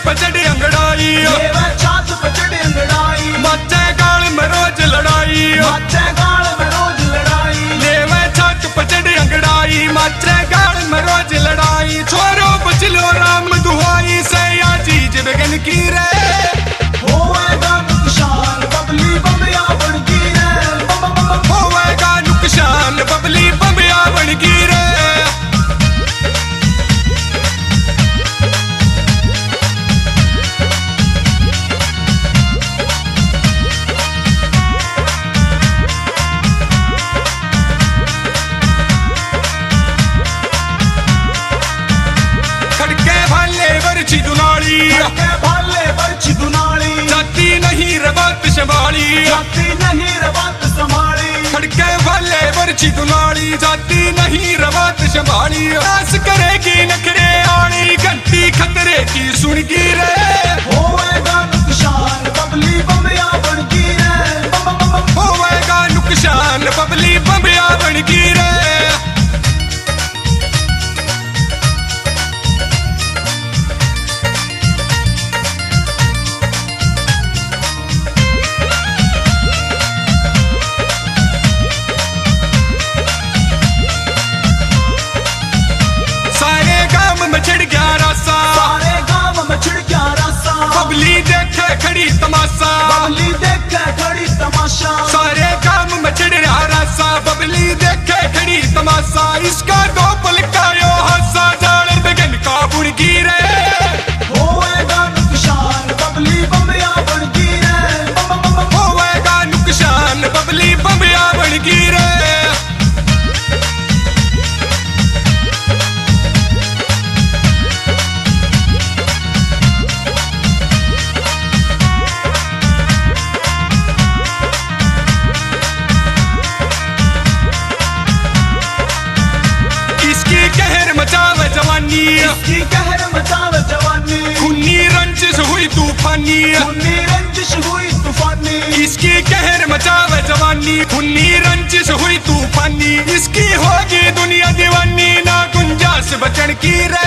पचड़ी अंगड़ाई छात पचड़ी अंगड़ाई माचे गाल में रोज लड़ाई लेवे छात पचड़ी अंगड़ाई माचे गाल में रोज लड़ाई छोरो बचलो राम दुहाई से या चीज बेगन की रे होएगा नुकसान बबली बबिया बनगी रे होएगा नुकसान बबली बबिया बनगी रे जाती नहीं रबात संभाली खड़के वाले बरछी दुलाड़ी जाती नहीं रबात संभाली आस करेगी नखरे आनी घंटी खतरे की सुनगी रे होएगा नुकसान बबली बबिया बनगी रे होएगा नुकसान बबली बबिया बनगी रे खड़ी तमाशा सारे काम में चढ़ रहा रासा बबली देखे खड़ी तमाशा इसका दो पल का यो हासा जाने बेगन का बुनगी रे होएगा नुकसान बबली बबिया बनगी रे होएगा नुकसान बबली बबिया बनगी रे इसकी कहर मचावे जवानी खूनी रंजिश हुई तूफानी इसकी कहर मचावे जवानी खूनी रंजिश हुई तूफानी इसकी होगी दुनिया दीवानी ना गुंजाइश बचन की रे